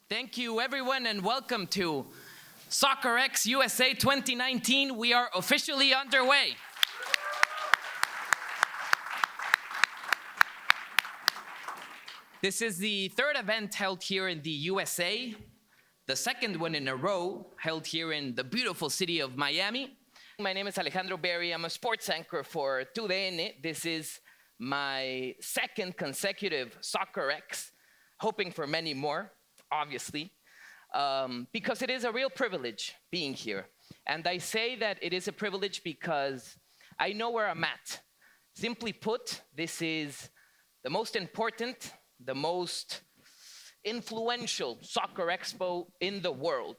Thank you, everyone, and welcome to Soccerex USA 2019. We are officially underway. This is the third event held here in the USA, the second one in a row held here in the beautiful city of Miami. My name is Alejandro Berry. I'm a sports anchor for TUDN. This is my second consecutive Soccerex, hoping for many more, obviously, because it is a real privilege being here. And I say that it is a privilege because I know where I'm at. Simply put, this is the most important, the most influential soccer expo in the world.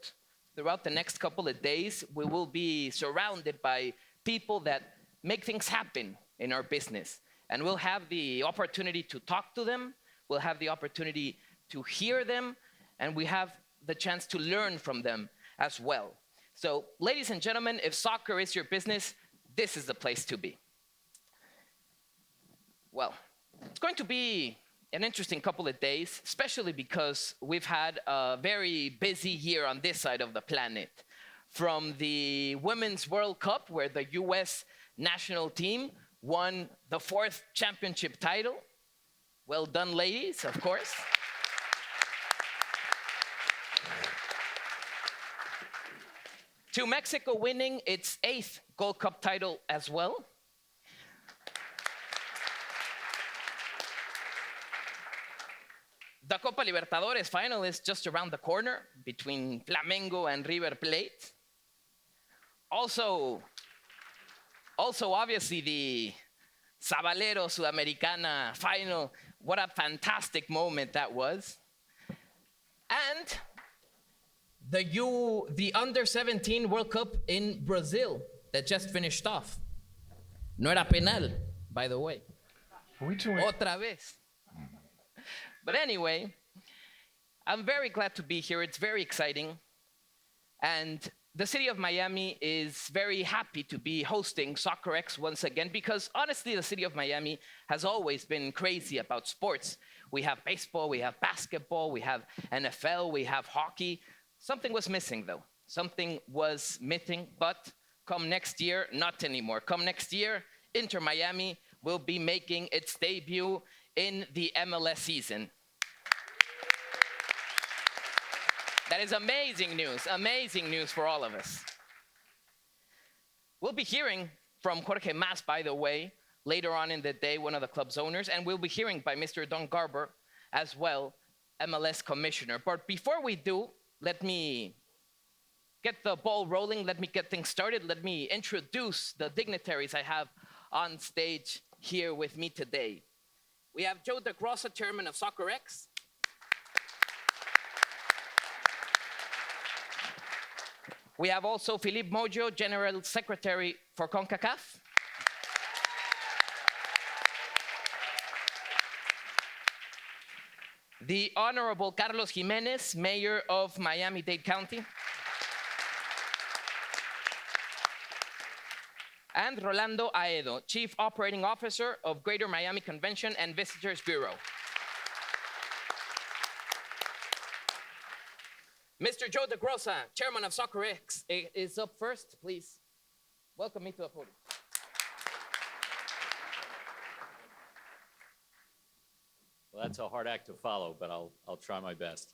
Throughout the next couple of days, we will be surrounded by people that make things happen in our business. And we'll have the opportunity to talk to them, we'll have the opportunity to hear them, and we have the chance to learn from them as well. So, ladies and gentlemen, if soccer is your business, this is the place to be. Well, it's going to be an interesting couple of days, especially because we've had a very busy year on this side of the planet. From the Women's World Cup, where the US national team won the 4th championship title. Well done, ladies, of course. To Mexico winning its 8th Gold Cup title as well. The Copa Libertadores final is just around the corner between Flamengo and River Plate. Also obviously, the Sabalero Sudamericana final. What a fantastic moment that was. And the Under-17 World Cup in Brazil that just finished off. No era penal, by the way. Otra vez. But anyway, I'm very glad to be here. It's very exciting. And the city of Miami is very happy to be hosting Soccerex once again because honestly, the city of Miami has always been crazy about sports. We have baseball, we have basketball, we have NFL, we have hockey. Something was missing though. Something was missing, but come next year, not anymore. Come next year, Inter Miami will be making its debut in the MLS season. That is amazing news for all of us. We'll be hearing from Jorge Mas, by the way, later on in the day, one of the club's owners, and we'll be hearing by Mr. Don Garber as well, MLS commissioner. But before we do, let me get the ball rolling, let me get things started, let me introduce the dignitaries I have on stage here with me today. We have Joe DeGrossa, chairman of Soccerex. We have also Philippe Mojo, General Secretary for CONCACAF. The Honorable Carlos Jimenez, Mayor of Miami-Dade County. And Rolando Aedo, Chief Operating Officer of Greater Miami Convention and Visitors Bureau. Mr. Joe DeGrossa, Chairman of Soccerex, is up first. Please welcome me to the podium. Well, that's a hard act to follow, but I'll try my best.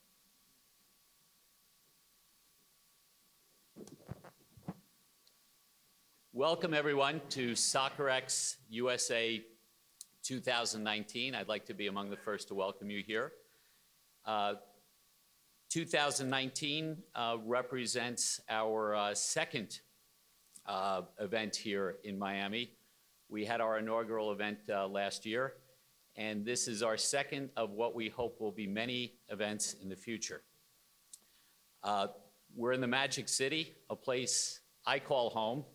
Welcome, everyone, to Soccerex USA 2019. I'd like to be among the first to welcome you here. 2019 represents our second event here in Miami. We had our inaugural event last year, and this is our second of what we hope will be many events in the future. We're in the Magic City, a place I call home,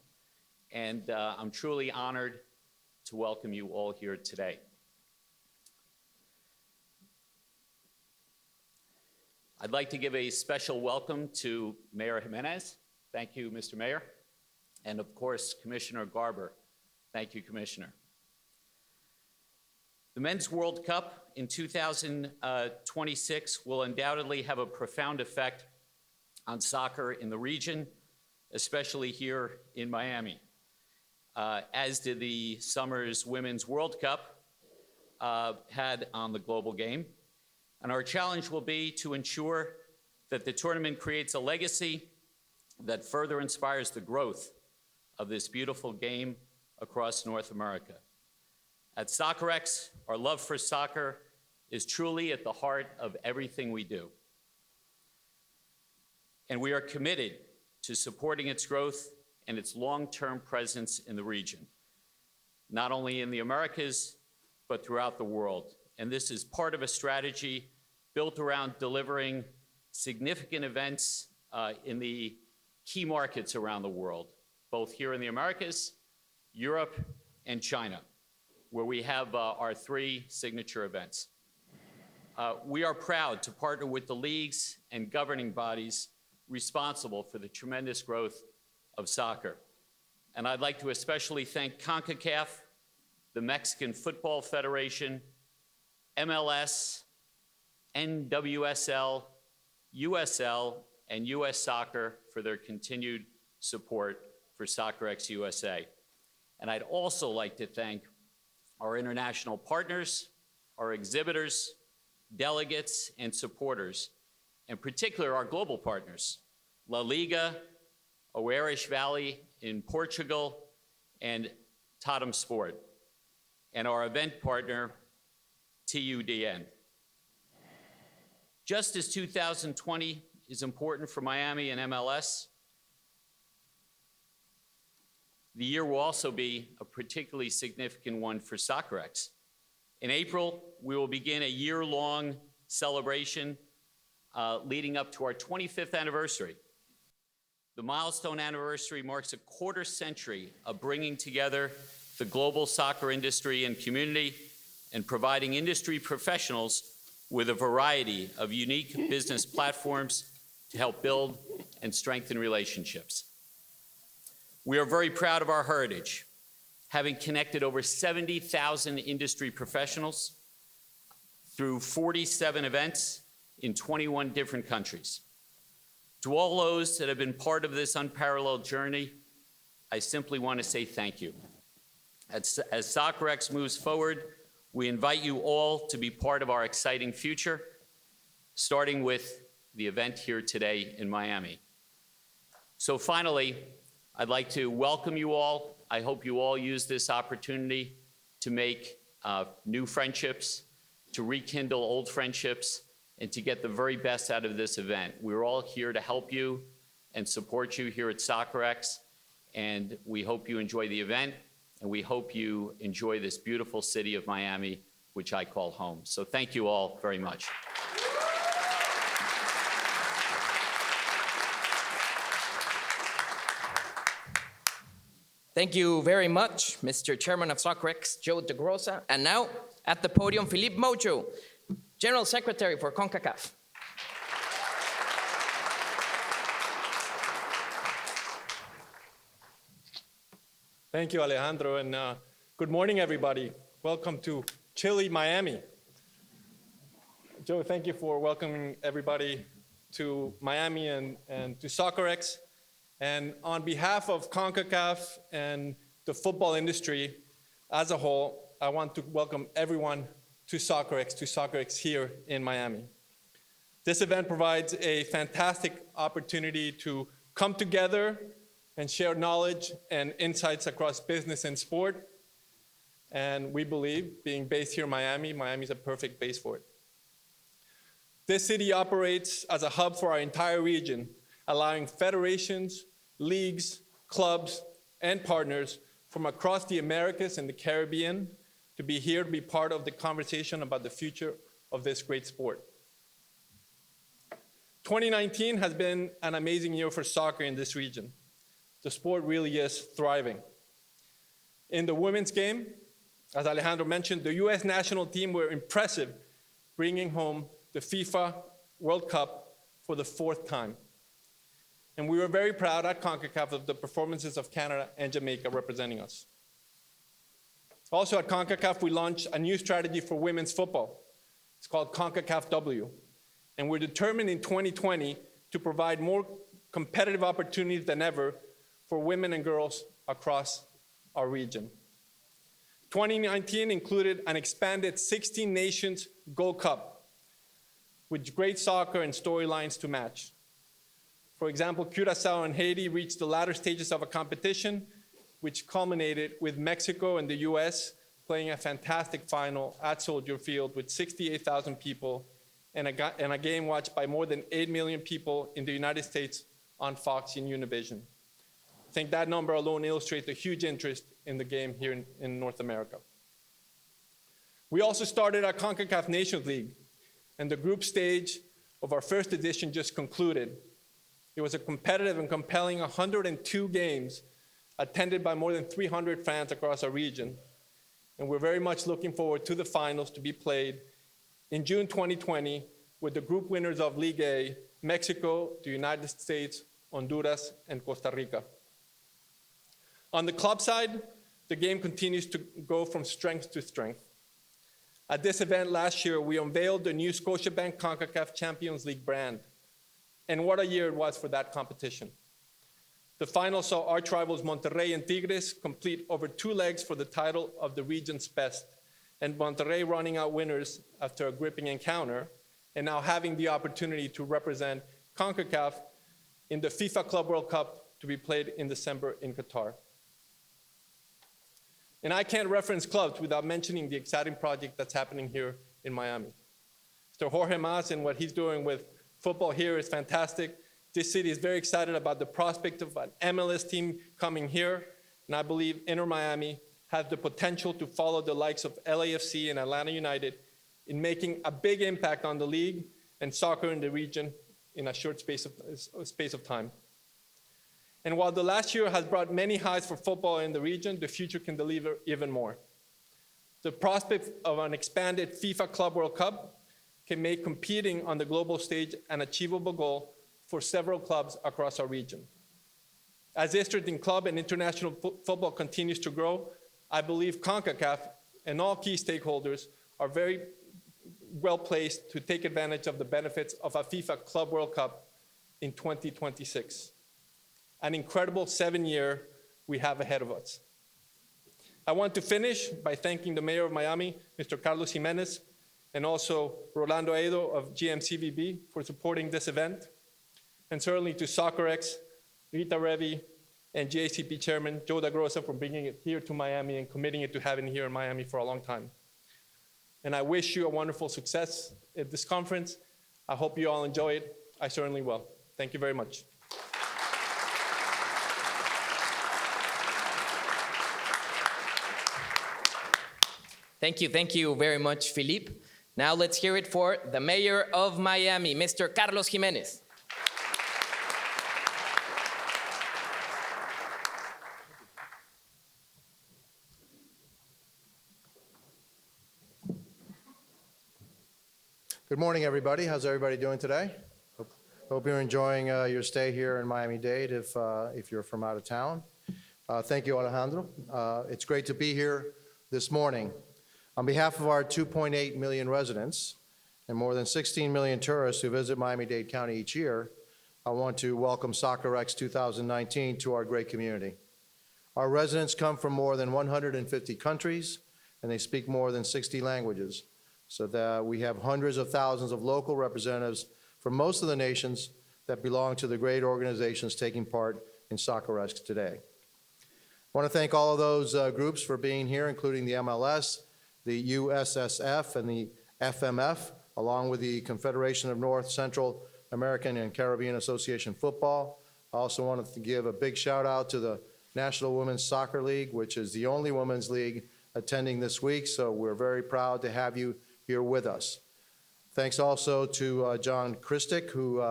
and I'm truly honored to welcome you all here today. I'd like to give a special welcome to Mayor Jimenez. Thank you, Mr. Mayor. And of course, Commissioner Garber. Thank you, Commissioner. The Men's World Cup in 2026 will undoubtedly have a profound effect on soccer in the region, especially here in Miami, as did the summer's Women's World Cup had on the global game. And our challenge will be to ensure that the tournament creates a legacy that further inspires the growth of this beautiful game across North America. At Soccerex, our love for soccer is truly at the heart of everything we do. And we are committed to supporting its growth and its long-term presence in the region, not only in the Americas, but throughout the world. And this is part of a strategy built around delivering significant events in the key markets around the world, both here in the Americas, Europe, and China, where we have our 3 signature events. We are proud to partner with the leagues and governing bodies responsible for the tremendous growth of soccer. And I'd like to especially thank CONCACAF, the Mexican Football Federation, MLS, NWSL, USL, and US Soccer for their continued support for Soccerex USA. And I'd also like to thank our international partners, our exhibitors, delegates, and supporters, in particular our global partners, La Liga, Oeiras Valley in Portugal, and Tottenham Sport, and our event partner, TUDN. Just as 2020 is important for Miami and MLS, the year will also be a particularly significant one for Soccerex. In April, we will begin a year-long celebration leading up to our 25th anniversary. The milestone anniversary marks a quarter century of bringing together the global soccer industry and community and providing industry professionals with a variety of unique business platforms to help build and strengthen relationships. We are very proud of our heritage, having connected over 70,000 industry professionals through 47 events in 21 different countries. To all those that have been part of this unparalleled journey, I simply want to say thank you. As Soccerex moves forward, we invite you all to be part of our exciting future, starting with the event here today in Miami. So finally, I'd like to welcome you all. I hope you all use this opportunity to make new friendships, to rekindle old friendships, and to get the very best out of this event. We're all here to help you and support you here at Soccerex, and we hope you enjoy the event, and we hope you enjoy this beautiful city of Miami, which I call home. So thank you all very much. Thank you very much, Mr. Chairman of Soccerex, Joe DeGrosa. And now, at the podium, Philippe Mojo, General Secretary for CONCACAF. Thank you, Alejandro, and good morning, everybody. Welcome to chilly Miami. Joe, thank you for welcoming everybody to Miami and to Soccerex. And on behalf of CONCACAF and the football industry as a whole, I want to welcome everyone to Soccerex here in Miami. This event provides a fantastic opportunity to come together and share knowledge and insights across business and sport. And we believe, being based here in Miami, Miami is a perfect base for it. This city operates as a hub for our entire region, allowing federations, leagues, clubs, and partners from across the Americas and the Caribbean to be here to be part of the conversation about the future of this great sport. 2019 has been an amazing year for soccer in this region. The sport really is thriving. In the women's game, as Alejandro mentioned, the US national team were impressive, bringing home the FIFA World Cup for the 4th time. And we were very proud at CONCACAF of the performances of Canada and Jamaica representing us. Also at CONCACAF, we launched a new strategy for women's football. It's called CONCACAF W. And we're determined in 2020 to provide more competitive opportunities than ever for women and girls across our region. 2019 included an expanded 16 Nations Gold Cup with great soccer and storylines to match. For example, Curaçao and Haiti reached the latter stages of a competition, which culminated with Mexico and the US playing a fantastic final at Soldier Field with 68,000 people and a game watched by more than 8 million people in the United States on Fox and Univision. I think that number alone illustrates the huge interest in the game here in North America. We also started our CONCACAF Nations League, and the group stage of our first edition just concluded. It was a competitive and compelling 102 games attended by more than 300 fans across our region. And we're very much looking forward to the finals to be played in June 2020 with the group winners of League A, Mexico, the United States, Honduras, and Costa Rica. On the club side, the game continues to go from strength to strength. At this event last year, we unveiled the new Scotiabank CONCACAF Champions League brand. And what a year it was for that competition. The final saw arch rivals Monterrey and Tigres complete over 2 legs for the title of the region's best, and Monterrey running out winners after a gripping encounter, and now having the opportunity to represent CONCACAF in the FIFA Club World Cup to be played in December in Qatar. And I can't reference clubs without mentioning the exciting project that's happening here in Miami. Mr. Jorge Mas and what he's doing with football here is fantastic. This city is very excited about the prospect of an MLS team coming here, and I believe Inter Miami has the potential to follow the likes of LAFC and Atlanta United in making a big impact on the league and soccer in the region in a short space of time. And while the last year has brought many highs for football in the region, the future can deliver even more. The prospect of an expanded FIFA Club World Cup can make competing on the global stage an achievable goal for several clubs across our region. As interest in club and international football continues to grow, I believe CONCACAF and all key stakeholders are very well placed to take advantage of the benefits of a FIFA Club World Cup in 2026. An incredible 7-year we have ahead of us. I want to finish by thanking the Mayor of Miami, Mr. Carlos Jimenez, and also Rolando Aido of GMCVB for supporting this event, and certainly to Soccerex, Rita Revi, and JCP Chairman Joe DaGrossa for bringing it here to Miami and committing it to having it here in Miami for a long time. And I wish you a wonderful success at this conference. I hope you all enjoy it. I certainly will. Thank you very much. Thank you very much, Felipe. Now let's hear it for the Mayor of Miami, Mr. Carlos Jimenez. Good morning, everybody. How's everybody doing today? Hope you're enjoying your stay here in Miami-Dade if you're from out of town. Thank you, Alejandro. It's great to be here this morning. On behalf of our 2.8 million residents and more than 16 million tourists who visit Miami-Dade County each year, I want to welcome Soccerex 2019 to our great community. Our residents come from more than 150 countries, and they speak more than 60 languages, so that we have hundreds of thousands of local representatives from most of the nations that belong to the great organizations taking part in Soccerex today. I want to thank all of those groups for being here, including the MLS, the USSF, and the FMF, along with the Confederation of North, Central American, and Caribbean Association Football. I also wanted to give a big shout out to the National Women's Soccer League, which is the only women's league attending this week, so we're very proud to have you here with us. Thanks also to John Christic, who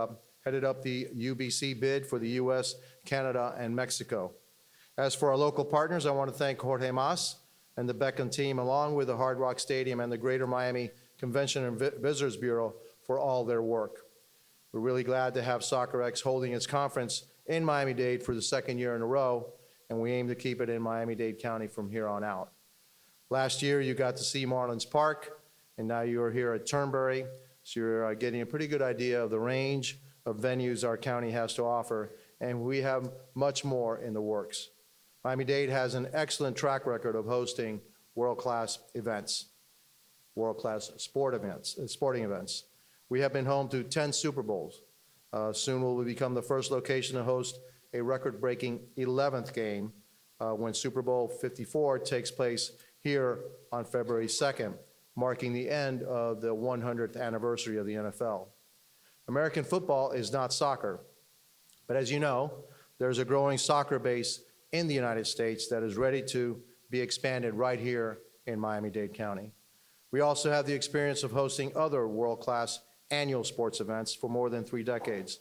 headed up the UBC bid for the US, Canada, and Mexico. As for our local partners, I want to thank Jorge Mas and the Beckham team, along with the Hard Rock Stadium and the Greater Miami Convention and Visitors Bureau for all their work. We're really glad to have Soccerex holding its conference in Miami-Dade for the 2nd year in a row, and we aim to keep it in Miami-Dade County from here on out. Last year, you got to see Marlins Park, and now you're here at Turnberry. So you're getting a pretty good idea of the range of venues our county has to offer, and we have much more in the works. Miami-Dade has an excellent track record of hosting world-class events, world-class sporting events. We have been home to 10 Super Bowls. Soon we will become the first location to host a record-breaking 11th game when Super Bowl 54 takes place here on February 2nd, marking the end of the 100th anniversary of the NFL. American football is not soccer, but as you know, there's a growing soccer base in the United States that is ready to be expanded right here in Miami-Dade County. We also have the experience of hosting other world-class annual sports events for more than 3 decades.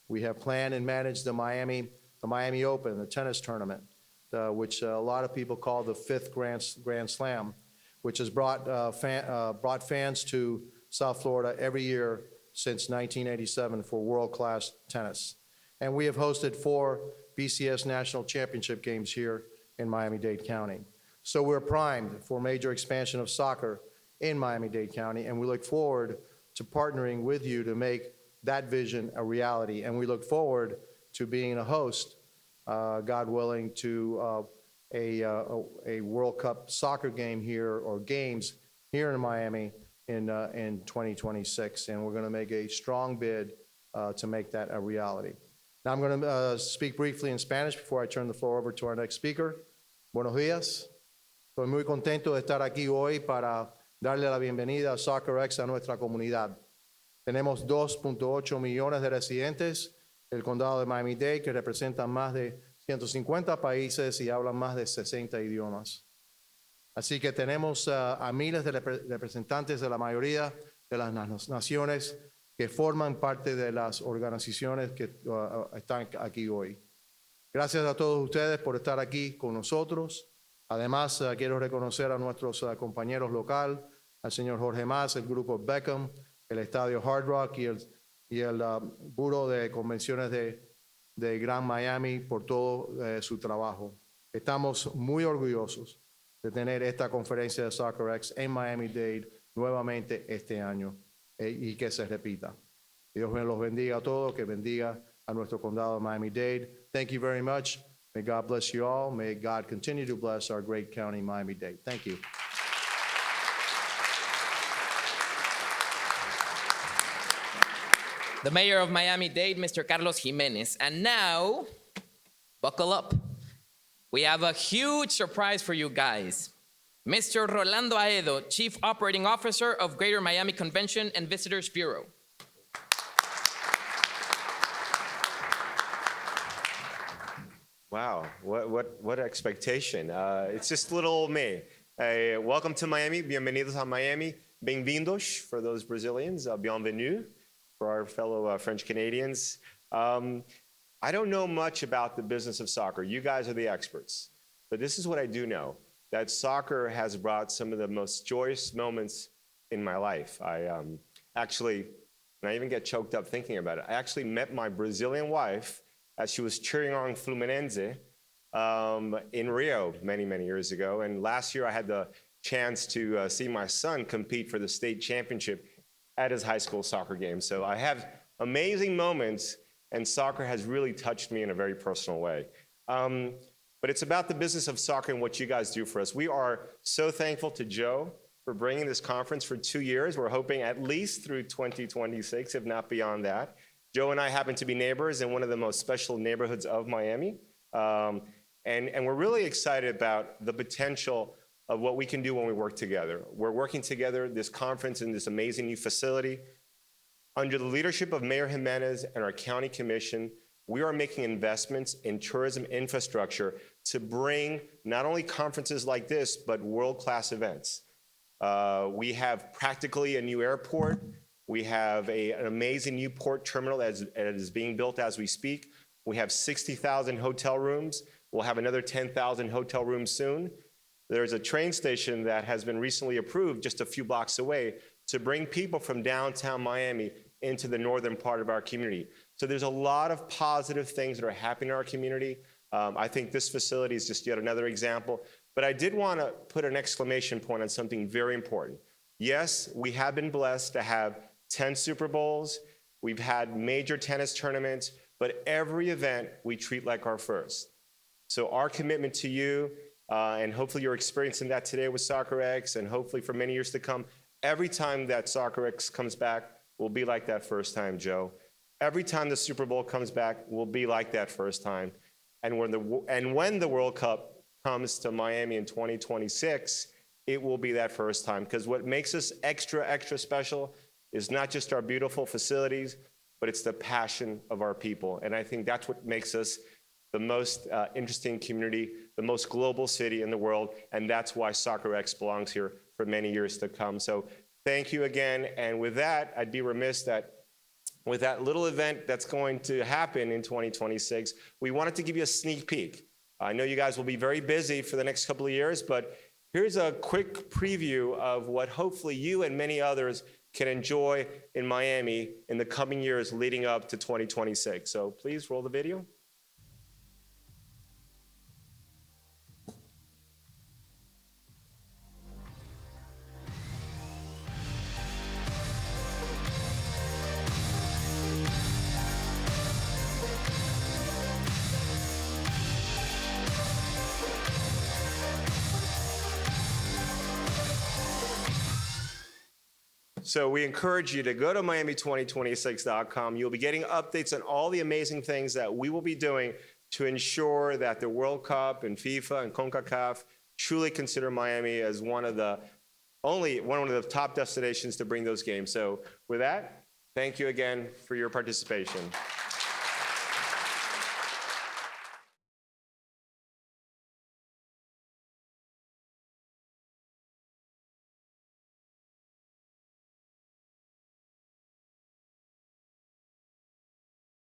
We have planned and managed the Miami Open, the tennis tournament, which a lot of people call the 5th Grand Slam, which has brought fans to South Florida every year since 1987 for world-class tennis. And we have hosted 4 BCS National Championship games here in Miami-Dade County. So we're primed for major expansion of soccer in Miami-Dade County, and we look forward to partnering with you to make that vision a reality. And we look forward to being a host, God willing, to a World Cup soccer game here, or games here in Miami in 2026. And we're going to make a strong bid to make that a reality. Now I'm going to speak briefly in Spanish before I turn the floor over to our next speaker. Buenos días. Estoy muy contento de estar aquí hoy para darle la bienvenida a Soccerex a nuestra comunidad. Tenemos 2.8 millones de residentes del condado de Miami-Dade que representan más de 150 países y hablan más de 60 idiomas. Así que tenemos a miles de representantes de la mayoría de las naciones que forman parte de las organizaciones que están aquí hoy. Gracias a todos ustedes por estar aquí con nosotros. Además, quiero reconocer a nuestros compañeros locales, al señor Jorge Mas, el grupo Beckham, el Estadio Hard Rock y el Buró de Convenciones de Gran Miami por todo su trabajo. Estamos muy orgullosos de tener esta conferencia de Soccerex en Miami-Dade nuevamente este año y que se repita. Dios me los bendiga a todos, que bendiga a nuestro condado de Miami-Dade. Thank you very much. May God bless you all. May God continue to bless our great county, Miami-Dade. Thank you. The mayor of Miami-Dade, Mr. Carlos Jimenez. And now, buckle up. We have a huge surprise for you guys. Mr. Rolando Aedo, Chief Operating Officer of Greater Miami Convention and Visitors Bureau. Wow, what expectation. It's just little old me. Welcome to Miami. Bienvenidos a Miami. Bem-vindos for those Brazilians. Bienvenue for our fellow French Canadians. I don't know much about the business of soccer. You guys are the experts. But this is what I do know, that soccer has brought some of the most joyous moments in my life. I actually, and I even get choked up thinking about it, I actually met my Brazilian wife as she was cheering on Fluminense in Rio many years ago. And last year I had the chance to see my son compete for the state championship at his high school soccer game. So I have amazing moments, and soccer has really touched me in a very personal way. But it's about the business of soccer and what you guys do for us. We are so thankful to Joe for bringing this conference for 2 years. We're hoping at least through 2026, if not beyond that. Joe and I happen to be neighbors in one of the most special neighborhoods of Miami. And we're really excited about the potential of what we can do when we work together. We're working together, this conference in this amazing new facility. Under the leadership of Mayor Jimenez and our county commission, we are making investments in tourism infrastructure to bring not only conferences like this, but world-class events. We have practically a new airport. We have an amazing new port terminal that is being built as we speak. We have 60,000 hotel rooms. We'll have another 10,000 hotel rooms soon. There's a train station that has been recently approved just a few blocks away to bring people from downtown Miami into the northern part of our community. So there's a lot of positive things that are happening in our community. I think this facility is just yet another example But I did want to put an exclamation point on something very important. Yes, we have been blessed to have 10 Super Bowls. We've had major tennis tournaments, but every event we treat like our first. So our commitment to you, and hopefully you're experiencing that today with Soccerex, and hopefully for many years to come, every time that Soccerex comes back will be like that first time, Joe. Every time the Super Bowl comes back will be like that first time. And when the World Cup comes to Miami in 2026, it will be that first time. Because what makes us extra, extra special is not just our beautiful facilities, but it's the passion of our people. And I think that's what makes us the most interesting community, the most global city in the world. And that's why Soccerex belongs here for many years to come. So thank you again. And with that, I'd be remiss that with that little event that's going to happen in 2026, we wanted to give you a sneak peek. I know you guys will be very busy for the next couple of years, but here's a quick preview of what hopefully you and many others can enjoy in Miami in the coming years leading up to 2026. So please roll the video. So we encourage you to go to Miami2026.com. You'll be getting updates on all the amazing things that we will be doing to ensure that the World Cup and FIFA and CONCACAF truly consider Miami as one of the top destinations to bring those games. So with that, thank you again for your participation.